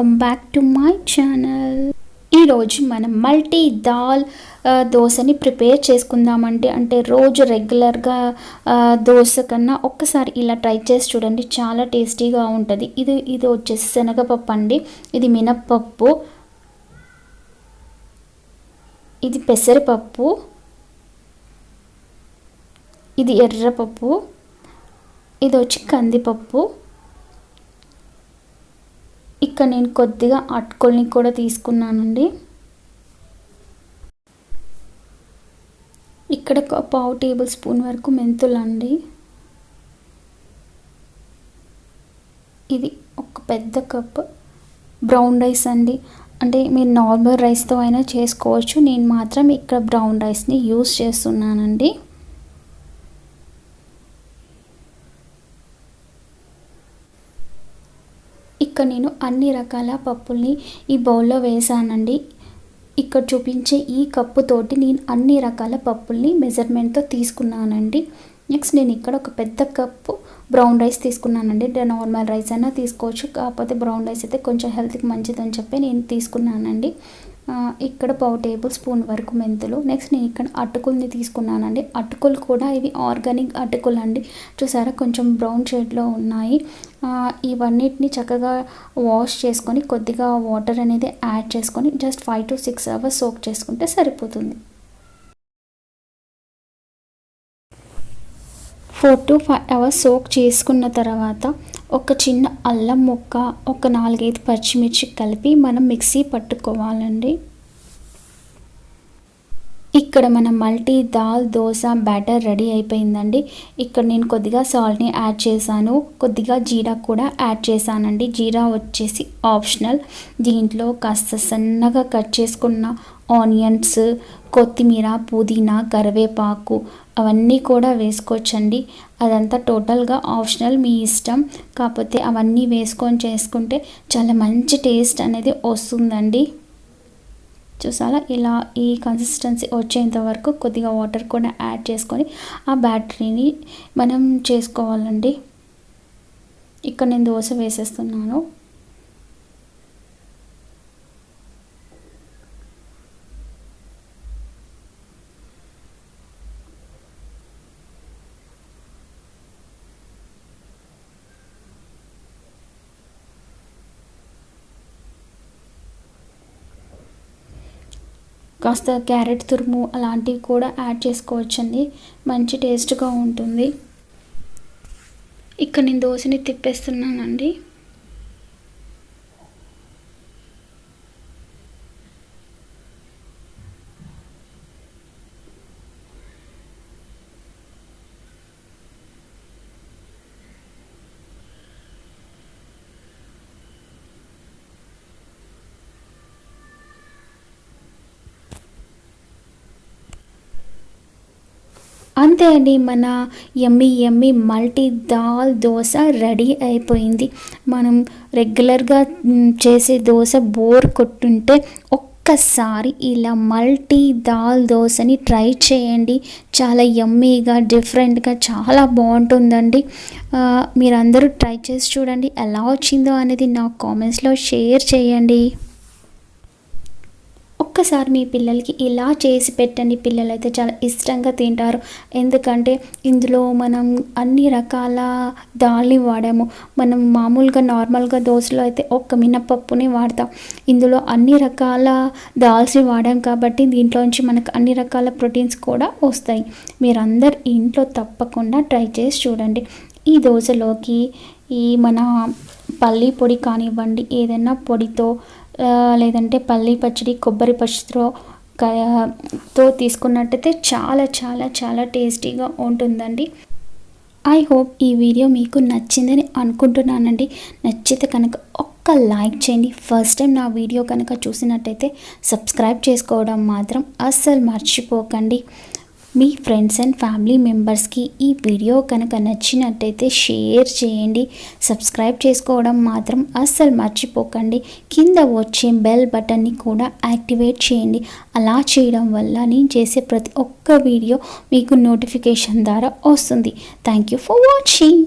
Welcome back to my channel. ఈరోజు మనం multi dal దోశని ప్రిపేర్ చేసుకుందామంటే అంటే రోజు రెగ్యులర్గా దోశ కన్నా ఒక్కసారి ఇలా ట్రై చేసి చూడండి, చాలా టేస్టీగా ఉంటుంది. ఇది వచ్చేసి శనగపప్పు అండి, ఇది మినప్పప్పు, ఇది పెసరపప్పు, ఇది ఎర్రపప్పు, ఇది వచ్చి కందిపప్పు. ఇక్కడ నేను కొద్దిగా అటుకుల్ని కూడా తీసుకున్నానండి. ఇక్కడ ఒక పావు టేబుల్ స్పూన్ వరకు మెంతులు అండి. ఇది ఒక పెద్ద కప్ బ్రౌన్ రైస్ అండి. అంటే మీరు నార్మల్ రైస్తో అయినా చేసుకోవచ్చు, నేను మాత్రం ఇక్కడ బ్రౌన్ రైస్ని యూస్ చేస్తున్నానండి. ఇక్కడ నేను అన్ని రకాల పప్పుల్ని ఈ బౌల్లో వేసానండి. ఇక్కడ చూపించే ఈ కప్పుతోటి నేను అన్ని రకాల పప్పుల్ని మెజర్మెంట్తో తీసుకున్నానండి. నెక్స్ట్ నేను ఇక్కడ ఒక పెద్ద కప్పు బ్రౌన్ రైస్ తీసుకున్నానండి. నార్మల్ రైస్ అయినా తీసుకోవచ్చు, కాకపోతే బ్రౌన్ రైస్ అయితే కొంచెం హెల్త్కి మంచిదని చెప్పి నేను తీసుకున్నానండి. ఇక్కడ పావు టేబుల్ స్పూన్ వరకు మెంతులు. నెక్స్ట్ నేను ఇక్కడ అటుకుల్ని తీసుకున్నానండి. అటుకులు కూడా ఇవి ఆర్గానిక్ అటుకులు అండి. చూసారా కొంచెం బ్రౌన్ షేడ్లో ఉన్నాయి. ఇవన్నిటిని చక్కగా వాష్ చేసుకొని కొద్దిగా వాటర్ అనేది యాడ్ చేసుకొని జస్ట్ 5 to 6 hours సోక్ చేసుకుంటే సరిపోతుంది. 4 to 5 hours సోక్ చేసుకున్న తర్వాత ఒక చిన్న అల్లం ముక్క, ఒక 4-5 పచ్చిమిర్చి కలిపి మనం మిక్సీ పట్టుకోవాలండి. ఇక్కడ మన multi dal dosa batter ready అయిపోయిందండి. ఇక్కడ నేను కొద్దిగా సాల్ట్ని యాడ్ చేశాను, కొద్దిగా జీరా కూడా యాడ్ చేశానండి. జీరా వచ్చేసి ఆప్షనల్. దీంట్లో కాస్త సన్నగా కట్ చేసుకున్న ఆనియన్స్, కొత్తిమీర, పుదీనా, కరివేపాకు అవన్నీ కూడా వేసుకోవచ్చండి. అదంతా టోటల్గా ఆప్షనల్, మీ ఇష్టం. కాకపోతే అవన్నీ వేసుకొని చేసుకుంటే చాలా మంచి టేస్ట్ అనేది వస్తుందండి. చూసారా ఇలా ఈ కన్సిస్టెన్సీ వచ్చేంత వరకు కొద్దిగా వాటర్ కూడా యాడ్ చేసుకొని ఆ బ్యాటరీని మనం చేసుకోవాలండి. ఇక్కడ నేను దోశ వేసేస్తున్నాను. కాస్త క్యారెట్ తురుము అలాంటివి కూడా యాడ్ చేసుకోవచ్చండి, మంచి టేస్ట్గా ఉంటుంది. ఇక్కడ నేను దోశని తిప్పేస్తున్నానండి. అంతే అండి, మన యమ్మీ మల్టీ దాల్ దోశ రెడీ అయిపోయింది. మనం రెగ్యులర్గా చేసే దోశ బోర్ కొట్టుంటే ఒక్కసారి ఇలా మల్టీ దాల్ దోశని ట్రై చేయండి. చాలా యమ్మీగా డిఫరెంట్గా చాలా బాగుంటుందండి. మీరందరూ ట్రై చేసి చూడండి, ఎలా వచ్చిందో అనేది నా కామెంట్స్లో షేర్ చేయండి. ఒక్కసారి మీ పిల్లలకి ఇలా చేసి పెట్టండి, పిల్లలైతే చాలా ఇష్టంగా తింటారు. ఎందుకంటే ఇందులో మనం అన్ని రకాల దాల్ని వాడాము. మనం మామూలుగా నార్మల్గా దోశలో అయితే ఒక్క మినపప్పుని వాడతాం, ఇందులో అన్ని రకాల దాల్స్ని వాడాం కాబట్టి దీంట్లోంచి మనకు అన్ని రకాల ప్రోటీన్స్ కూడా వస్తాయి. మీరందరు ఇంట్లో తప్పకుండా ట్రై చేసి చూడండి. ఈ దోశలోకి ఈ మన పల్లి పొడి కానివ్వండి, ఏదైనా పొడితో లేదంటే పల్లి పచ్చడి, కొబ్బరి పచ్చడితో తీసుకున్నట్టయితే చాలా చాలా చాలా టేస్టీగా ఉంటుందండి. ఐ హోప్ ఈ వీడియో మీకు నచ్చిందని అనుకుంటున్నానండి. నచ్చితే కనుక ఒక్క లైక్ చేయండి. ఫస్ట్ టైం నా వీడియో కనుక చూసినట్టయితే సబ్స్క్రైబ్ చేసుకోవడం మాత్రం అస్సలు మర్చిపోకండి. మీ ఫ్రెండ్స్ అండ్ ఫ్యామిలీ మెంబర్స్కి ఈ వీడియో కనుక నచ్చినట్టయితే షేర్ చేయండి. సబ్స్క్రైబ్ చేసుకోవడం మాత్రం అస్సలు మర్చిపోకండి. కింద వచ్చే బెల్ బటన్ని కూడా యాక్టివేట్ చేయండి. అలా చేయడం వల్ల నేను చేసే ప్రతి ఒక్క వీడియో మీకు నోటిఫికేషన్ ద్వారా వస్తుంది. Thank you for watching.